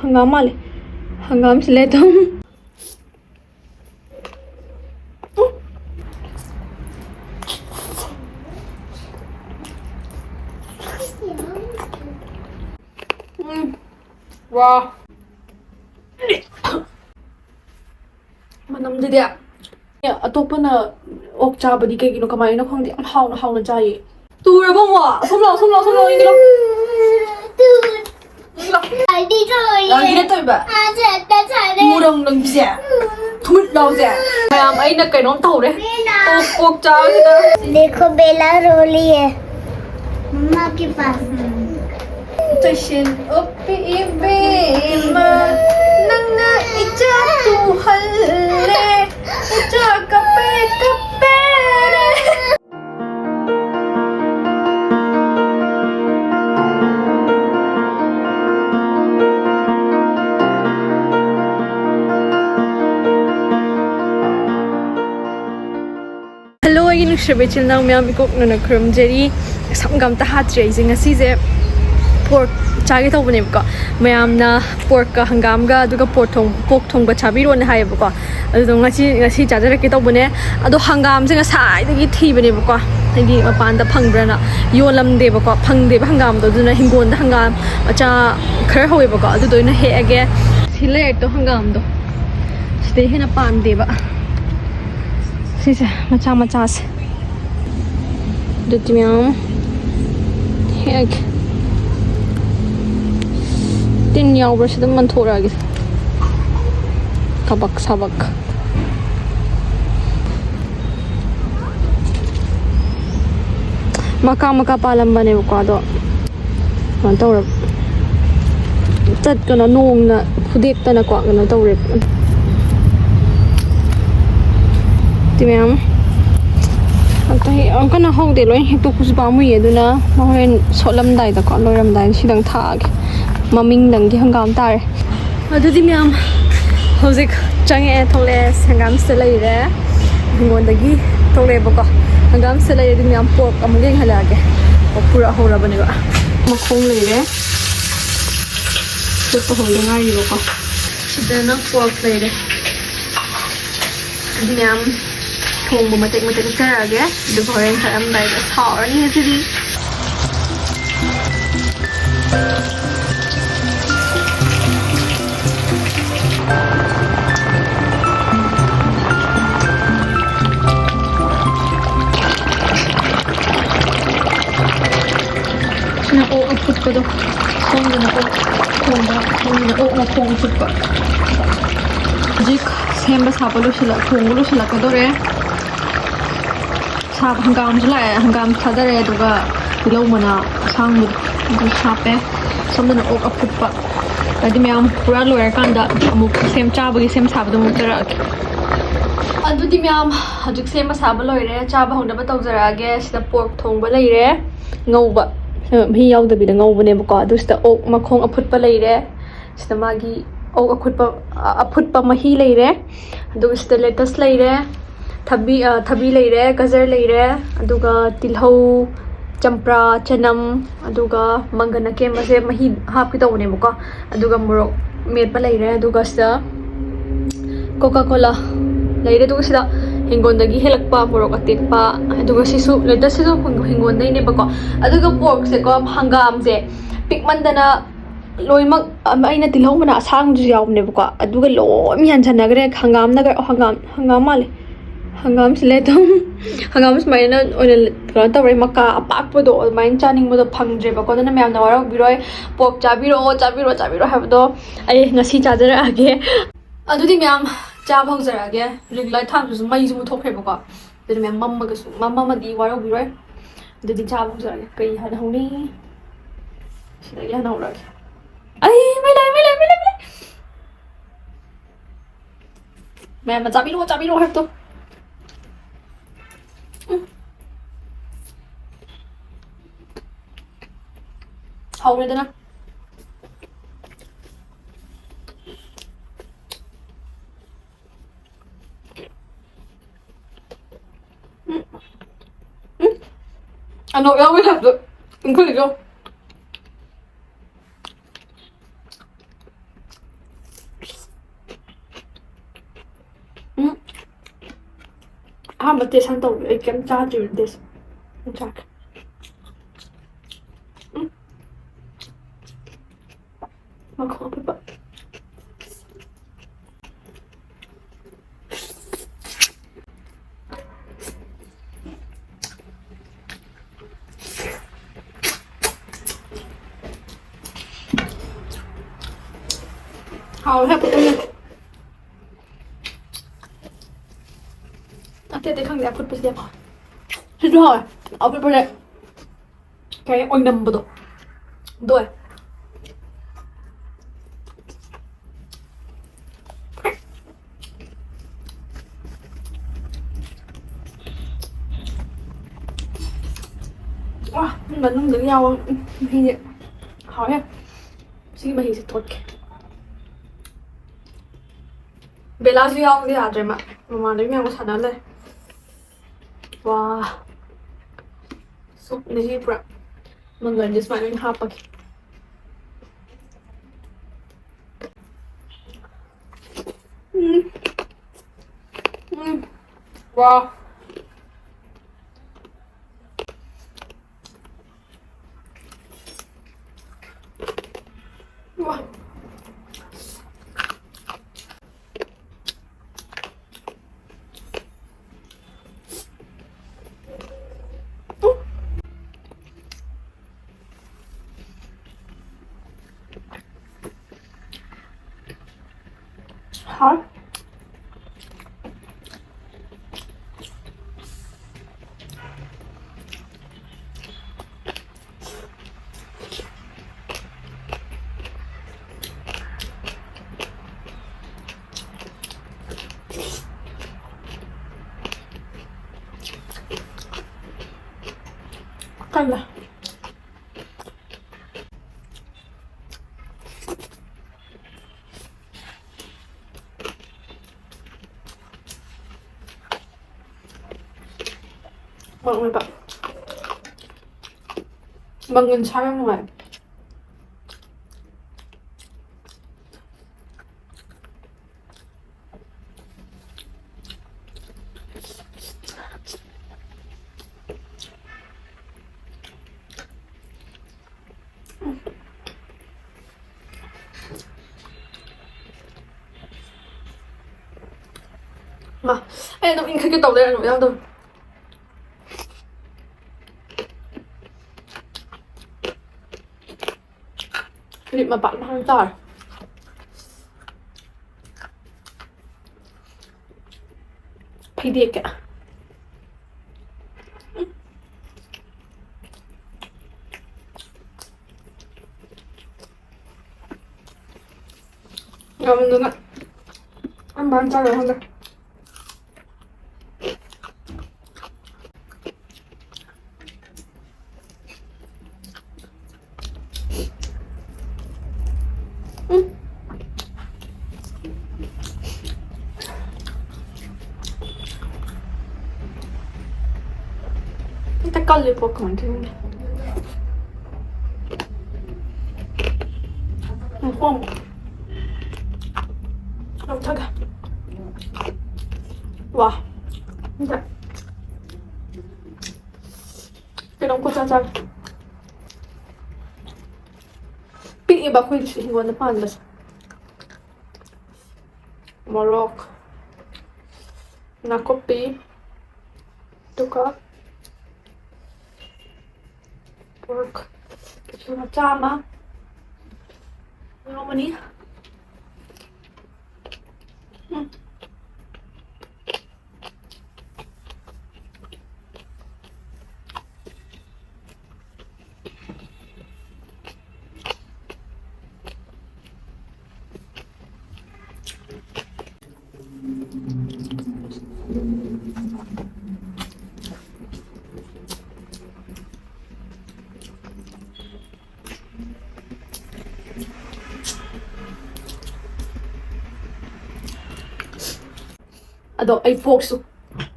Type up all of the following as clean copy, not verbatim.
hangam male. Hangam se लेता हूँ. Wow. Manam didi ya. Ya, atoppa na ok cha badi kai gino kamai na khongdi am haw na chai. Tu ra bong wa. Som lo ini lo. đi rồi Là gina toi ba. ta chạy đây Mu dong dong bia. Thut lo ja. Mayam ai na kai non tau de. Ok cha kita. देखो बेला रो रही है मम्मा के पास Tashin upi ibima nanga icha tu halle icha kape re. Hello, I am Shrebichil now. I am cook na krum jeri. Samgam ta hat raising a season. Pork chagi tau bane ko mayam na pork ka hangam ga aduga pork thong ba chabi ron hai ba ko adu ngasi chajar ke tau bane adu hangam singa sai da gi thi bane ba ko hidi mapan da phangbra na yolam de ba ko phang de ba hangam do duna hingon da hangam acha khar hoy ba ko adu doina he age sile to hangam do ste hena pan de ba sisa macha se do timyam he tin yaw bra sidam man thora gi sabak maka palam bane ko do man tawra tat kana nong na khudek ta na ko kana tawre timyam ang kana hong de loi hek to khusba mu ye duna ma hoen solam dai da ko loram dai sidang thag maming dang gi hangam tar adu di myam hozik change thole hangam se lai re ngon da gi thole ba ko hangam se lai di myam pork amling hala ge pura hora bane ba makhong lai re to to hol ngai ri ba ko sida na pork lai re di myam thong bu matek ka ge du horen tharam dai da thar ni se di na o put ko do kong na ko kong na o na kong put pa jik semba sapalo sila kong lo sila ko do re sap hangam jula hangam thadare duga tilau mana sang du sape somna o put pa tadi myam pura loyer kanda amuk sem chabagi sem sabdo mutara adu di myam hajik sem sabalo loire chaba hongda ba tawjarage sida pork thongba leire ngauba hi yaudbi da ngaubane ba ko adu sida ok makhong aputpa leire sida magi ok aputpa mahi leire adu sida lettuce leire thabi leire gajar leire aduga tilhau champra chanam aduga mangana ke mase mahi hap ki tawne ba ko aduga morok metpa leire aduga sida coca cola leire aduga sida hingon helakpa morok atekpa aduga sisu lettuce sisu hingon dai ne ba ko aduga pork se ko hangam se pikmandana loimak aina tilhau mana asang ju yaw ne ba ko aduga lom yan chanagre hangam nagar hangam male hangam se le tom hangam smai na oil ko tawre maka apak po do main chaning mo do phangdre ba ko na myam na warok biroi pork chabiro ha do ai ngasi chajara age adudi myam cha phangzara age riglai tham su mai su thokre ba ko adudi myam mamma di warok biroi adudi cha phangzara age kai han honi sida ya na ora ai mai lai myam chabiro ha to hầu lên đó anh nội đâu biết thật rồi đừng có gì đâu ꯑꯍꯥꯟꯕ test ꯍꯥꯟꯅ ꯇꯧꯒꯦ ꯑꯩ ꯀꯩꯝ ꯆꯥꯗ꯭ꯔꯤꯕ test ꯆꯥꯒꯦ ꯃꯈꯣꯡ ꯑꯄꯤꯛꯄ hào hết cái thế không đẹp phút bây giờ thế rồi ở bên đây cái oanh nằm vào đó rồi wow mình không đứng nhau thì vậy hỏi em xin mà thì sẽ tốt 벨라주 형이 아들만 엄마를 명고 사달래 와 속내 히브라 뭔가 이제 스마일링 하빠기 와 와 hả căng à mọi người bạn bằng gần sang ngoài mà em nó cái tàu đây là nổi đang thôi cái mà bạn đang tỏi phải đi cả ngon luôn ạ ăn bán cho rồi không được 색깔이 그렇게 많겠는데 뻥 깜짝이야 와 진짜 cái cô cha cha bị bà khuyên chị muốn nó là Morok na kopi tuka pork cuma cama yang ini ꯑꯗꯣ ꯑꯩ ꯄꯣꯛꯁꯨ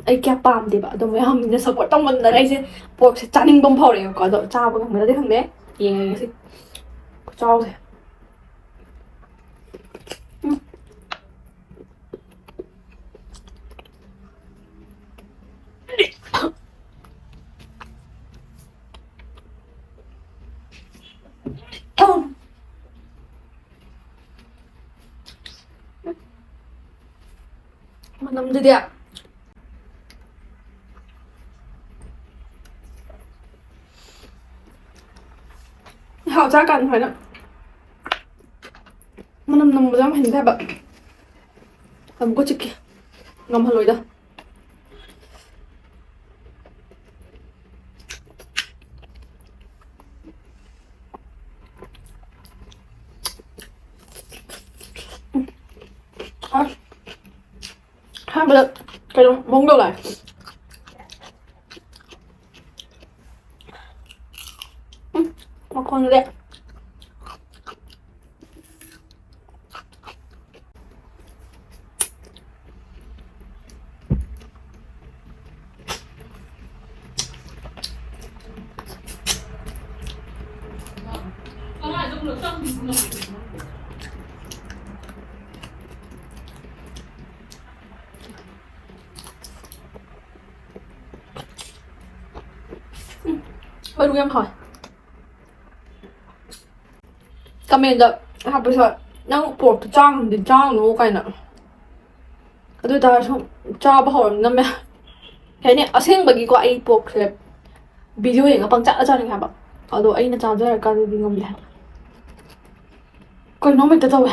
ꯑꯩ ꯀꯌꯥ ꯄꯥꯝꯗꯦꯕ ꯑꯗꯣ ꯃꯌꯥꯝꯅ support ꯇꯧꯃꯟꯗꯅ ꯑꯩꯁꯦ ꯄꯣꯛꯁꯦ ꯆꯥꯅꯤꯡꯕ ꯑꯃ ꯐꯥꯎꯔꯛꯑꯦꯕꯀꯣ ꯑꯗꯣ ꯆꯥꯕ ꯉꯝꯒꯗ꯭ꯔꯗꯤ ꯈꯪꯗꯦ ꯌꯦꯡꯉꯒꯦ ꯉꯁꯤ ꯈꯨꯆꯥꯎꯁꯦ ꯃꯅꯝꯗꯨꯗꯤ ꯍꯥꯎ ꯆꯥꯀꯥꯟꯗ ꯁꯨꯃꯥꯏꯅ ꯃꯅꯝ ꯅꯝꯕꯗꯣ ꯌꯥꯝ ꯍꯩꯅꯗꯦ ꯍꯥꯏꯕ ꯑꯃꯨꯛꯀ ꯆꯤꯛꯀꯦ ꯉꯝꯍꯜꯂꯣꯏꯗ ꯑꯍꯥꯟꯕꯗ ꯀꯩꯅꯣ ꯃꯑꯣꯡ ꯇꯧ ꯂꯥꯛꯑꯦ ꯃꯈꯣꯟꯗꯨꯗꯤ ꯃꯔꯨ ꯌꯥꯝ ꯍꯥꯎꯋꯦ ꯀꯃꯦꯟꯗ ꯍꯥꯞꯄꯁꯨ ꯅꯪ ꯄꯣꯔꯛꯇꯣ ꯆꯥꯡꯗꯤ ꯆꯥꯡꯅꯨ ꯀꯥꯏꯅ ꯑꯗꯨ ꯑꯣꯏꯇꯥꯔꯁꯨ ꯆꯥꯕ ꯍꯧꯔꯕꯅꯤꯅ ꯀꯩ ꯍꯥꯏꯅꯤ ꯑꯁꯦꯡꯕꯒꯤꯀꯣ ꯑꯩ ꯄꯣꯛꯁꯦ ꯚꯤꯗꯤꯑꯣ ꯌꯦꯡꯉ ꯄꯪꯆꯥꯗ ꯆꯥꯅꯤꯡꯉꯦ ꯍꯥꯏꯕ ꯑꯗꯣ ꯑꯩꯅ ꯆꯥꯖꯔꯀꯥꯟꯗꯗꯤ ꯉꯝꯗꯦ ꯍꯥꯏꯕ ꯀꯩꯅꯣꯝ ꯍꯦꯛꯇ ꯇꯧꯋꯦ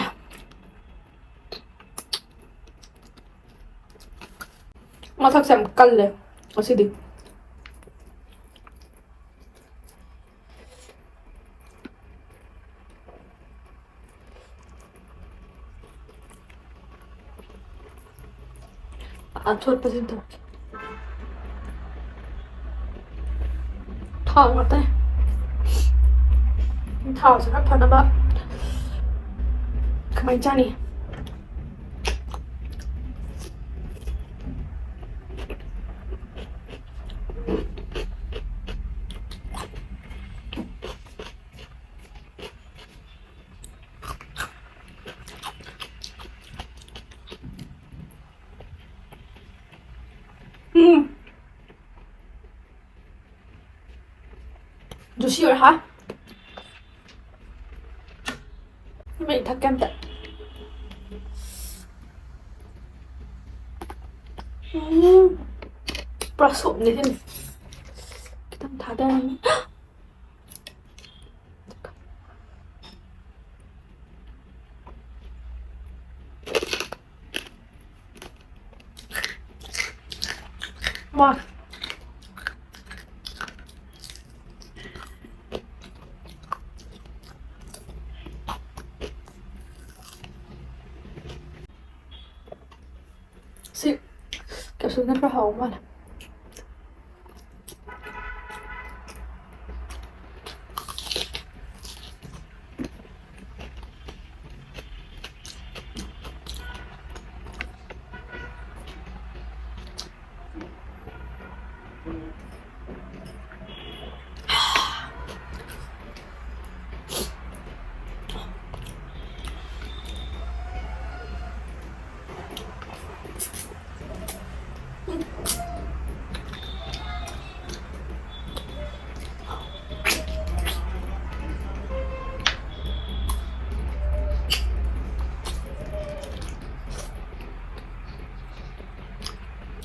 ꯃꯁꯛꯁꯦ ꯌꯥꯝ ꯀꯜꯂꯦ ꯉꯁꯤꯗꯤ ꯑꯊꯣꯠꯄꯁꯤ ꯇꯧꯔꯛꯀꯦ ꯊꯥꯎ ꯉꯥꯛꯇꯅꯦ ꯊꯥꯎꯁꯦ ꯈꯔ ꯐꯅꯕ ꯀꯃꯥꯏꯅ ꯆꯥꯅꯤ juicy ꯑꯣꯏ ꯍꯥ ꯃꯩ ꯊꯛꯀꯦ ꯑꯝꯇ ꯄꯨꯔꯥ ꯁꯣꯞꯅꯦ ꯁꯤꯅ ꯈꯤꯇꯪ ꯊꯥꯗꯔꯅꯤ 와 ꯁꯤ ꯀꯦꯞꯁꯨꯜꯅ ꯈꯔ ꯍꯥꯎꯕ ꯃꯥꯜꯂꯦ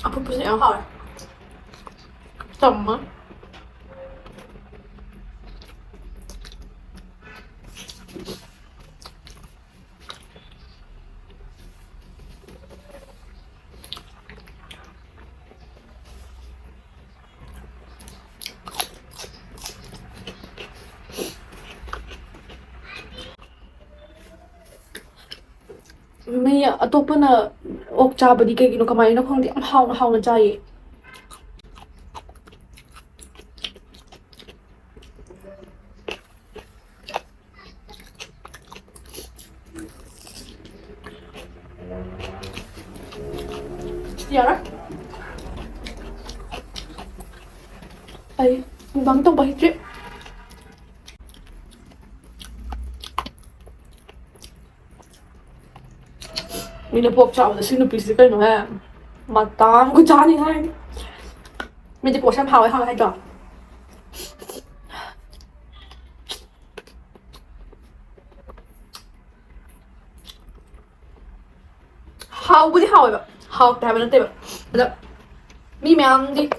아프프지 양 하와요. 잠깐만. ꯃꯤ ꯑꯇꯣꯞꯄꯅ ꯑꯣꯛ ꯆꯥꯕꯗꯤ ꯀꯩꯒꯤꯅꯣ ꯀꯃꯥꯏꯅ ꯈꯪꯗꯦ ꯌꯥꯝ ꯍꯥꯎꯅ ꯍꯥꯎꯅ ꯆꯥꯏꯌꯦ ꯌꯥꯔꯦ ꯑꯩ ꯃꯨꯛꯕꯥꯡ ꯇꯧꯕ ꯍꯩꯇ꯭ꯔꯤ ꯃꯤꯅ ꯄꯣꯛ ꯆꯥꯕꯗ ꯁꯤ ꯅꯨꯄꯤꯁꯤ ꯀꯩꯅꯣꯍꯦ ꯃꯇꯥꯡꯒ ꯆꯥꯅꯤꯡꯉꯥꯏ ꯃꯤꯗꯤ ꯄꯣꯛꯁꯦ ꯌꯥꯝ ꯍꯥꯎꯋꯦ ꯍꯥꯎꯋꯦ ꯍꯥꯏꯗ꯭ꯔꯣ ꯍꯥꯎꯕꯨꯗꯤ ꯍꯥꯎꯋꯦꯕ 하우때 하면 때 막 미명디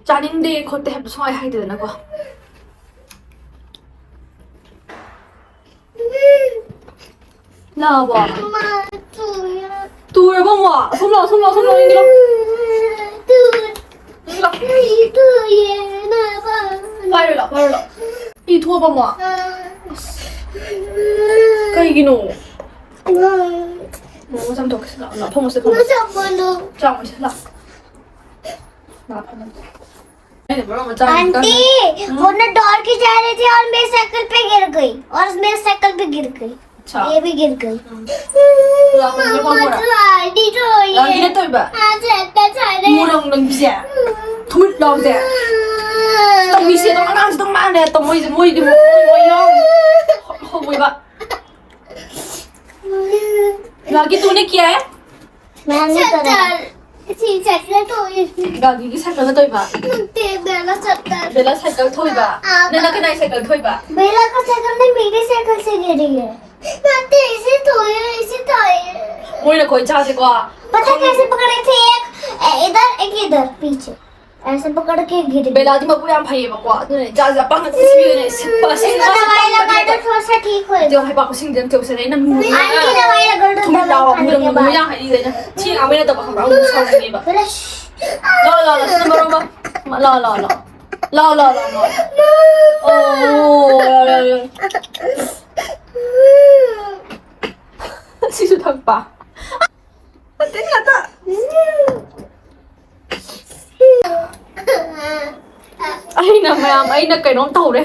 짜닌데 그때 해도 소화해 해야 되나 거 나와 엄마 두야. 둘 봐봐 손라 이기라 이기라 두야 나봐. 발라 이 두어 봐봐 까이기노 뭐 잠도 없어 나 pomocy 무서워. 잠을 나 नहीं बड़ा मजा आंटी वो ना डॉल की जा रही थी और मेरी साइकिल पे गिर गई और मेरी साइकिल पे गिर गई अच्छा ये भी गिर गई डी तो lagi na to ba murang nang bisa thumit law ja tong mi se tong anang tong ma ne tong moi di mo yong ho moi ba lagi तूने किया है मैंने करा साइकिल तो lagi ki cycle na to ba ते बेला चक्कर bela cycle thoi ba nana ka nai cycle thoi ba बेला का cycle नहीं मेरी साइकिल से गिरी है मैं इसे धोए moi na koi cha se kwa पता कैसे पकड़े थे एक इधर पीछे ऐसे पकड़ के गिर गई bela di ma pura am phai ba kwa tu ne ja ja pa na si ne pa si इसको दवाई लगा दो थोड़ा सा ठीक हो जो hai ba ko sing dem to se na mu aunty दवाई लगा दो thumit law दवाई खाने mu के mu बाद yang hai ni ne chi a me na to ba kham ba mu sa ni ba Bela la sin ba ba la oh si su thak pa tin là ta ai na ma'am ai na kai nom tau de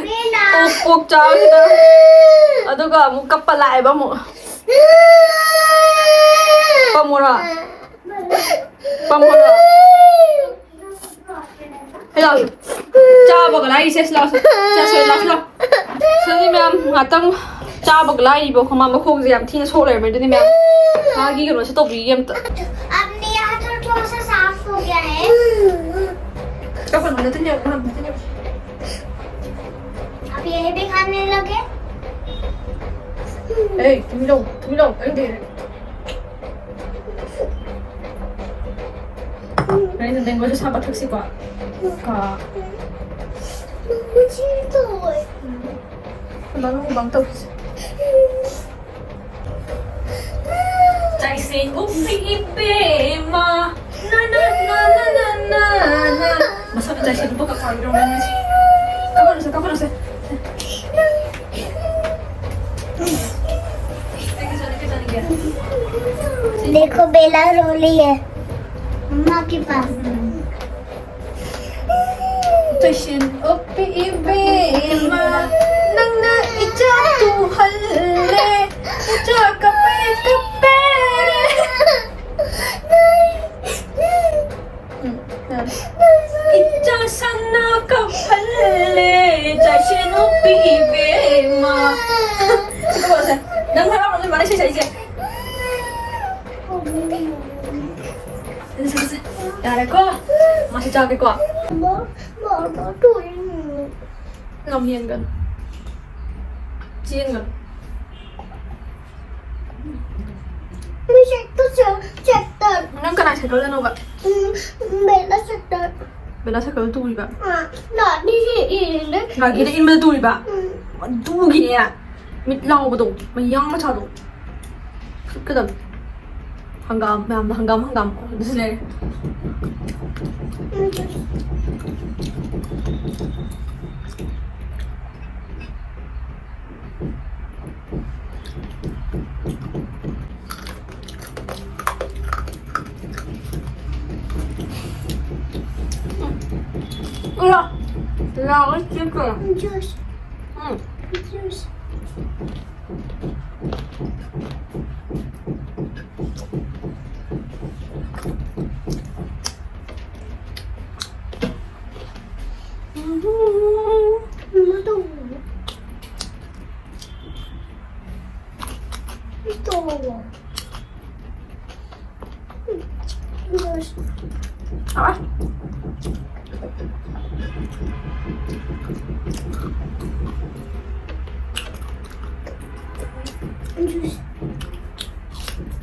pok cha kita aduga mu kappa lại ba mu pamura hello cha bak lai ses la sa ni ma'am ngatang cha bak lai bo khama ma khong jam thi so le me ni ma'am ha gi ko se to bi yam ta अपने यहाँ तो थोड़ा सा साफ हो गया है ka pa na tin ya ko na अब ये भी खाने लगे Ê, Thúy Long, anh để đây là đừng có cho sao bắt thực sự quả cả मुझे तो nó không bằng tàu chạy xin úp đi bê mà na mà sao chạy xin úp cả khỏi rồi này các bạn sẽ देखो बेला रो रही है मम्मा के पास chạy xin úp đi bê mà nâng na icha tu halle icha kape icha sana kapalle chạy xin úp đi bê mà các bạn sẽ nâng ra nó mà chạy chạy 야, 내 거? 맛이 작을 거야. Mama tuổi Lòng hiền gần. Chiên gần. Mình chạy tận Nâng cái này sẽ có lên đâu vậy? Bella chạy tận Bella sẽ có tui vậy. Nó đi gì đấy Là cái này in tui vậy. Tu gì nè. Mít lau vào đồ. Mày yang nó chào đồ. Cái đầm. 한감. 무슨 으아! 야, 어쩔 거야. Juice 응. Juice 아.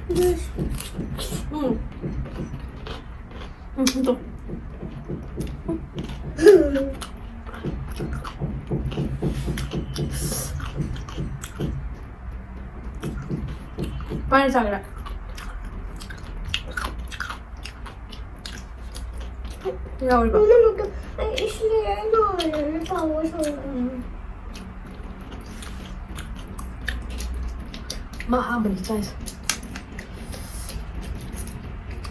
Juice 응. 또. 빨리 자기라. 야, 우리 봐. इसलिए ना power 마하면 짜이서.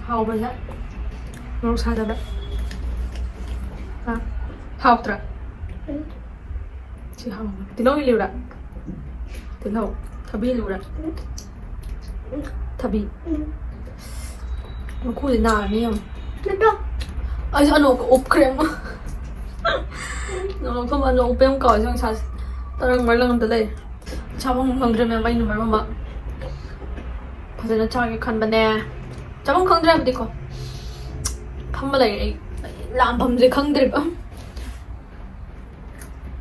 하오벌라. 너무 사다다. 아, 하오더라. chị hồng tiếng nói liều đã tiếng hồng thà bi liều đã thà bi nó khu gì nào là nhiều ai sao nó có ốp krem nó không ăn nó ốp em còi xong sao tao đang mấy lần tới đây sao không không ra mẹ vay nó mà bây giờ nó cho cái khăn bên nè cháu không ra đi con không mà lại làm bầm gì không được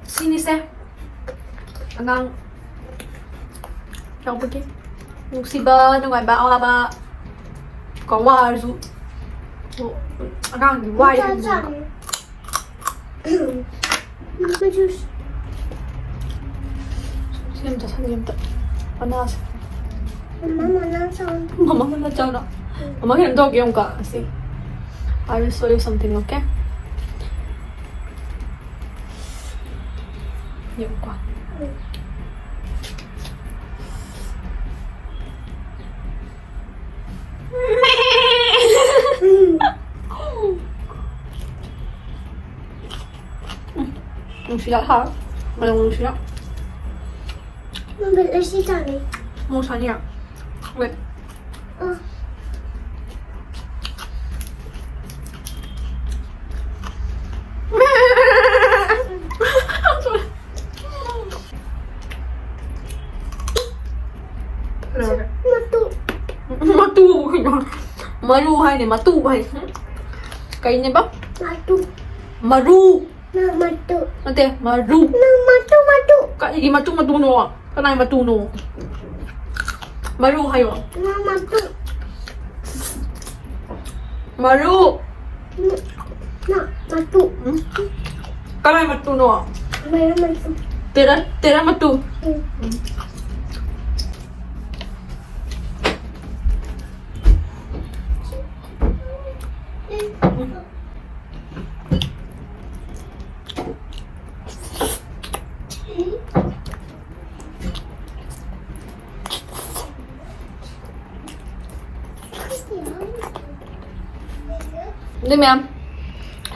xin đi xem hanggang trong cái musiba nó ngoài ba ba có hoa rồi hanggang thì hoa đi xem cho xem ta panas mama na chao na mama hiện to kêu cả see I will show you something okay nhiều quá Không xí lắm hả? Mà là không xí lắm Mình bị lấy xí chẳng đi Mua xá nhỉ? Vậy Matu Maru hay này matu hay cái này bắp Maru nanti Maru cái gì matu no cái này matu no Maru hay không Maru cái này matu no tera matu Đây mẹ em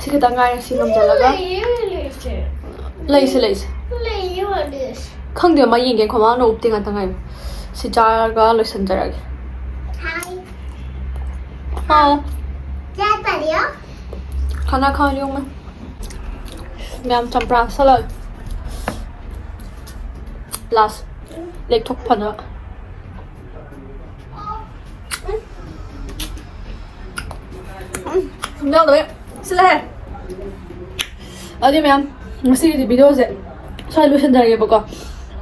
Xin cái ngay xin làm trả là Lấy Không điều mà nhìn cái khoảng nó ốp tiếng anh ngay Xin trả là lấy sẵn trả là Khana khao đi không mẹ Mẹ em chăm pra sao lời Last Lấy thuốc phần nữa Không đấy Xin lỗi Ở đây mẹ em Ngasi di video sẽ Solution dari apa kau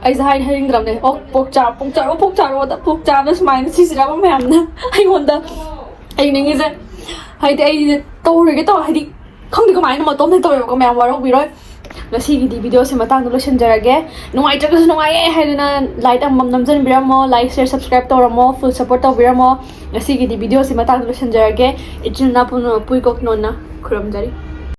Ai zahin haring drum này Pork chop Pork chop nó smile xí xí ra bóng mẹ em Ai wonder Ai này nghĩ ra Hay thì ai tôi rồi cái tôi hay đi Không thì có máy nó mà tóm thấy tôi rồi có mẹ vào đâu bị rồi Ngasi di video sẽ mà tăng solution ra cái Nung ai chắc là nung ai hay là like ang mam dân bira mo like share subscribe to mo full support to bira mo Ngasi di video sẽ mà tăng solution ra cái Ichun na puno pui kok non na Kuram jari